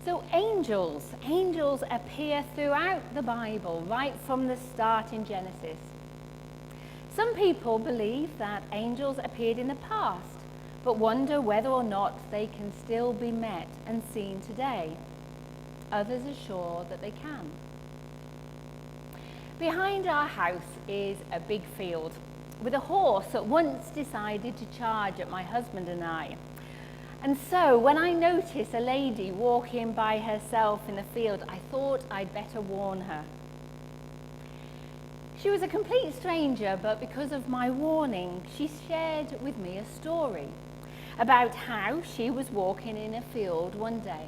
So angels appear throughout the Bible, right from the start in Genesis. Some people believe that angels appeared in the past, but wonder whether or not they can still be met and seen today. Others are sure that they can. Behind our house is a big field with a horse that once decided to charge at my husband and I. And so when I noticed a lady walking by herself in the field, I thought I'd better warn her. She was a complete stranger, but because of my warning, she shared with me a story about how she was walking in a field one day,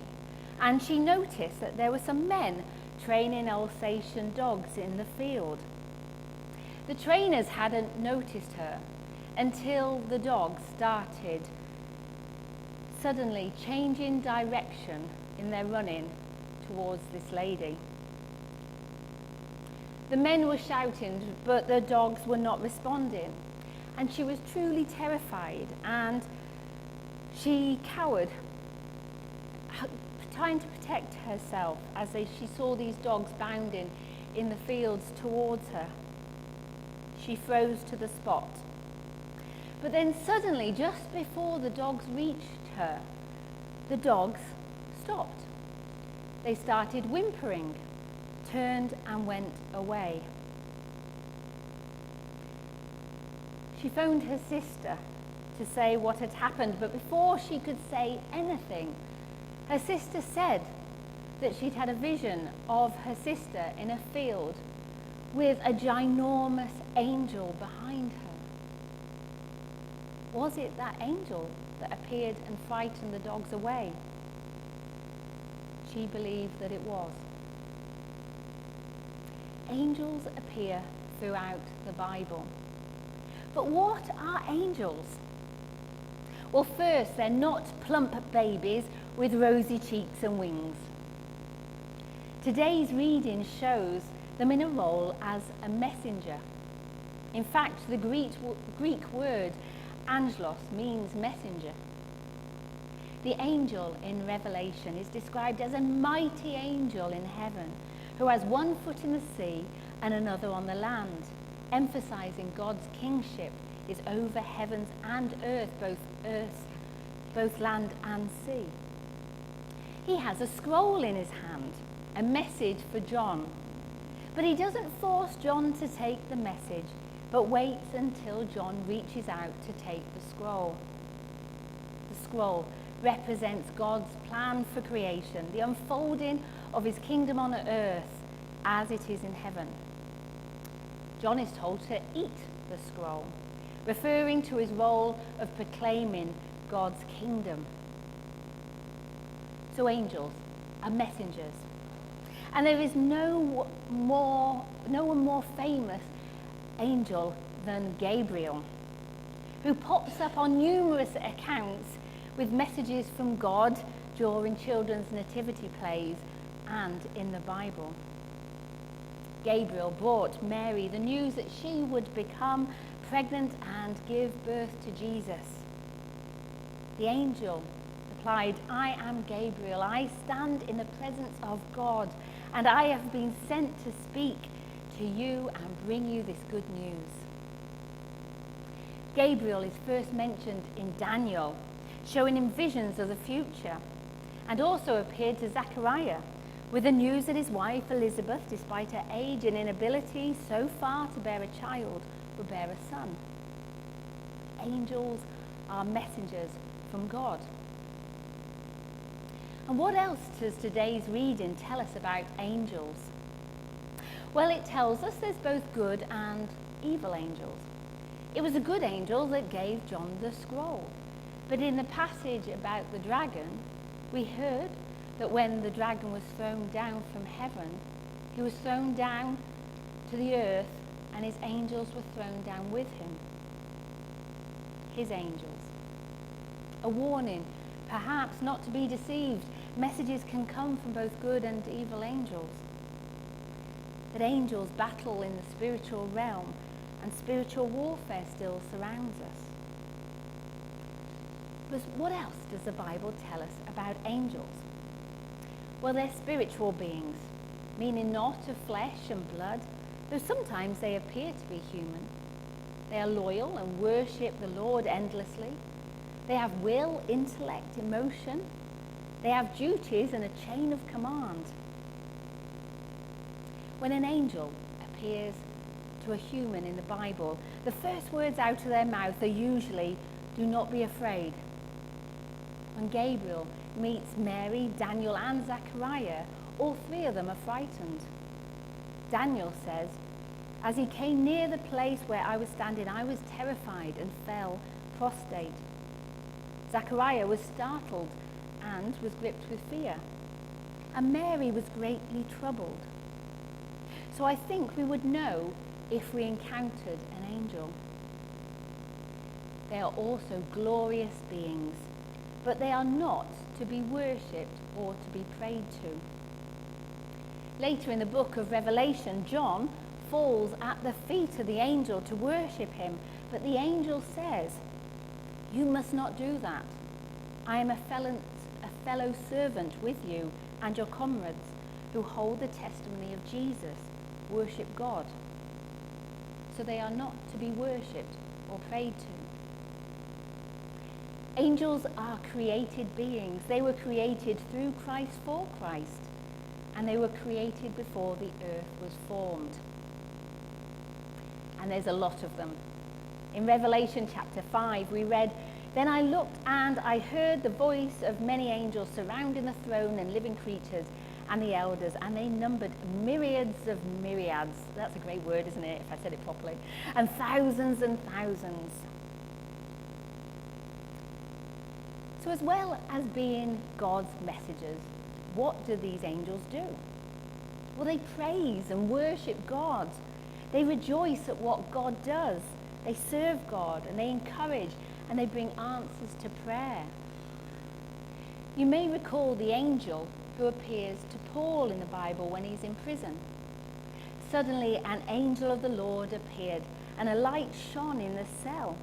and she noticed that there were some men training Alsatian dogs in the field. The trainers hadn't noticed her until the dogs started suddenly changing direction in their running towards this lady. The men were shouting, but the dogs were not responding, and she was truly terrified, and she cowered, trying to protect herself as she saw these dogs bounding in the fields towards her. She froze to the spot. But then suddenly, just before the dogs reached her, the dogs stopped. They started whimpering, turned and went away. She phoned her sister to say what had happened, but before she could say anything, her sister said that she'd had a vision of her sister in a field with a ginormous angel behind her. Was it that angel that appeared and frightened the dogs away? She believed that it was. Angels appear throughout the Bible. But what are angels? Well, first, they're not plump babies with rosy cheeks and wings. Today's reading shows them in a role as a messenger. In fact, the Greek word angelos means messenger. The angel in Revelation is described as a mighty angel in heaven who has one foot in the sea and another on the land, emphasizing God's kingship is over heavens and earth, both land and sea. He has a scroll in his hand, a message for John. But he doesn't force John to take the message, but waits until John reaches out to take the scroll. The scroll represents God's plan for creation, the unfolding of his kingdom on earth as it is in heaven. John is told to eat the scroll, referring to his role of proclaiming God's kingdom. So angels are messengers. And there is no one more famous angel than Gabriel, who pops up on numerous accounts with messages from God during children's nativity plays and in the Bible. Gabriel brought Mary the news that she would become pregnant and give birth to Jesus. The angel replied, "I am Gabriel. I stand in the presence of God, and I have been sent to speak to you and bring you this good news." Gabriel is first mentioned in Daniel, showing him visions of the future, and also appeared to Zechariah with the news that his wife Elizabeth, despite her age and inability so far to bear a child, would bear a son. Angels are messengers from God. And what else does today's reading tell us about angels? Well, it tells us there's both good and evil angels. It was a good angel that gave John the scroll. But in the passage about the dragon, we heard that when the dragon was thrown down from heaven, he was thrown down to the earth, and his angels were thrown down with him. His angels. A warning, perhaps not to be deceived. Messages can come from both good and evil angels. That angels battle in the spiritual realm, and spiritual warfare still surrounds us. But what else does the Bible tell us about angels? Well, they're spiritual beings, meaning not of flesh and blood, though sometimes they appear to be human. They are loyal and worship the Lord endlessly. They have will, intellect, emotion. They have duties and a chain of command. When an angel appears to a human in the Bible, the first words out of their mouth are usually, "Do not be afraid." When Gabriel meets Mary, Daniel, and Zachariah, all three of them are frightened. Daniel says, "As he came near the place where I was standing, I was terrified and fell prostrate." Zachariah was startled and was gripped with fear. And Mary was greatly troubled. So I think we would know if we encountered an angel. They are also glorious beings, but they are not to be worshipped or to be prayed to. Later in the book of Revelation, John falls at the feet of the angel to worship him, but the angel says, "You must not do that. I am a fellow servant with you and your comrades who hold the testimony of Jesus. Worship God." So they are not to be worshipped or prayed to. Angels are created beings. They were created through Christ for Christ, and they were created before the earth was formed. And there's a lot of them. In Revelation chapter 5, we read, "Then I looked and I heard the voice of many angels surrounding the throne and living creatures and the elders, and they numbered myriads of myriads." That's a great word, isn't it, if I said it properly. "And thousands and thousands." So as well as being God's messengers, what do these angels do? Well, they praise and worship God. They rejoice at what God does. They serve God and they encourage and they bring answers to prayer. You may recall the angel who appears to Paul in the Bible when he's in prison. Suddenly an angel of the Lord appeared and a light shone in the cell.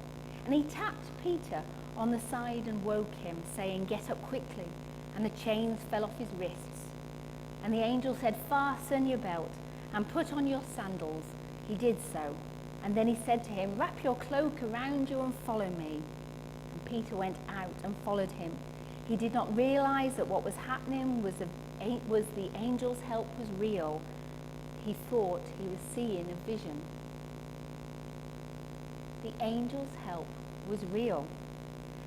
And he tapped Peter on the side and woke him, saying, "Get up quickly." And the chains fell off his wrists. And the angel said, "Fasten your belt and put on your sandals." He did so. And then he said to him, "Wrap your cloak around you and follow me." And Peter went out and followed him. He did not realize that what was happening was the angel's help was real. He thought he was seeing a vision. The angel's help was real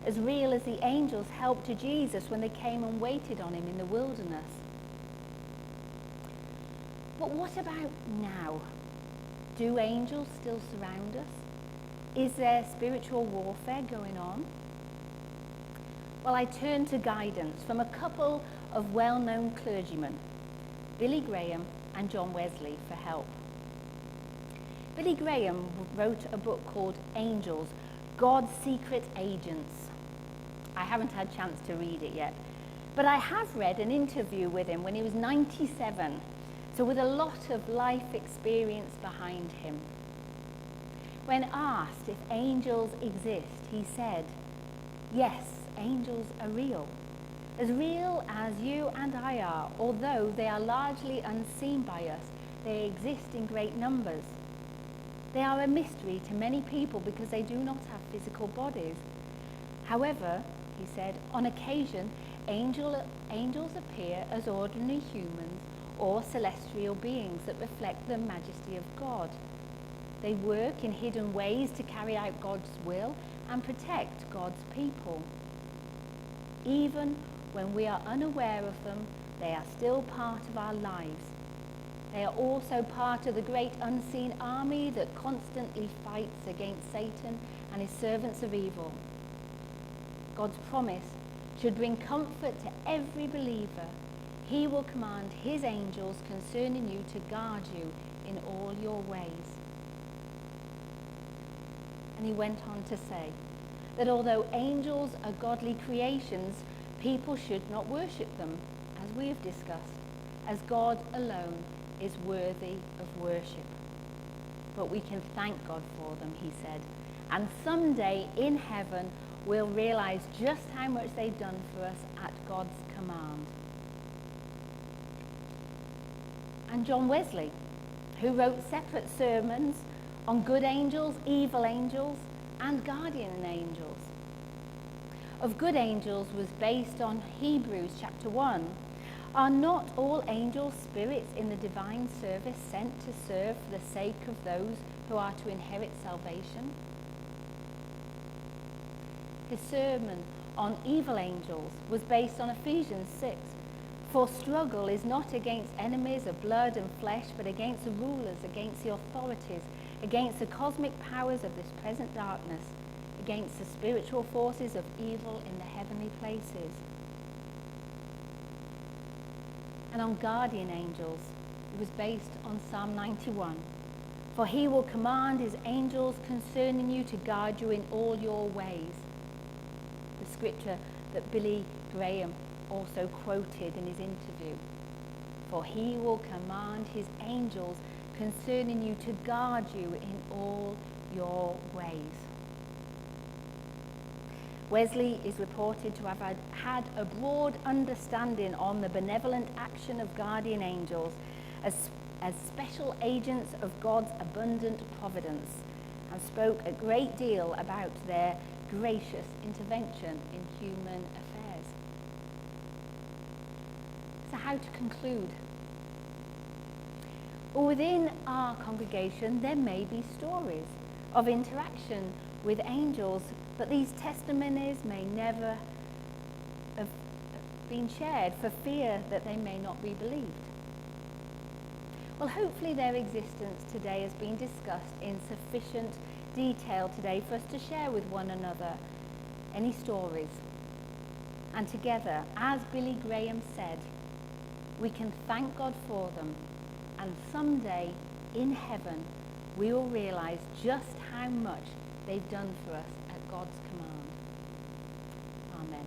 as the angels helped to Jesus when they came and waited on him in the wilderness. But what about now? Do angels still surround us? Is there spiritual warfare going on? Well, I turn to guidance from a couple of well-known clergymen, Billy Graham and John Wesley, for help. Billy Graham wrote a book called Angels, God's Secret Agents. I haven't had a chance to read it yet, but I have read an interview with him when he was 97, so with a lot of life experience behind him. When asked if angels exist, he said, "Yes, angels are real as you and I are, although they are largely unseen by us. They exist in great numbers. They are a mystery to many people because they do not have physical bodies. However," he said, "on occasion, angels appear as ordinary humans or celestial beings that reflect the majesty of God. They work in hidden ways to carry out God's will and protect God's people. Even when we are unaware of them, they are still part of our lives. They are also part of the great unseen army that constantly fights against Satan and his servants of evil. God's promise should bring comfort to every believer. He will command his angels concerning you to guard you in all your ways." And he went on to say that although angels are godly creations, people should not worship them, as we have discussed, as God alone is worthy of worship. But we can thank God for them, he said, and someday in heaven we'll realize just how much they've done for us at God's command. and John Wesley, who wrote separate sermons on good angels, evil angels, and guardian angels. Of good angels was based on Hebrews chapter 1. Are not all angels spirits in the divine service sent to serve for the sake of those who are to inherit salvation? His sermon on evil angels was based on Ephesians 6. For struggle is not against enemies of blood and flesh, but against the rulers, against the authorities, against the cosmic powers of this present darkness, against the spiritual forces of evil in the heavenly places. And on guardian angels, it was based on Psalm 91. For he will command his angels concerning you to guard you in all your ways. The scripture that Billy Graham also quoted in his interview. For he will command his angels concerning you to guard you in all your ways. Wesley is reported to have had a broad understanding on the benevolent action of guardian angels as special agents of God's abundant providence, and spoke a great deal about their gracious intervention in human affairs. So how to conclude? Well, within our congregation there may be stories of interaction with angels, but these testimonies may never have been shared for fear that they may not be believed. Well, hopefully their existence today has been discussed in sufficient detail today for us to share with one another any stories. And together, as Billy Graham said, we can thank God for them, and someday in heaven we will realize just how much they've done for us at God's command. Amen.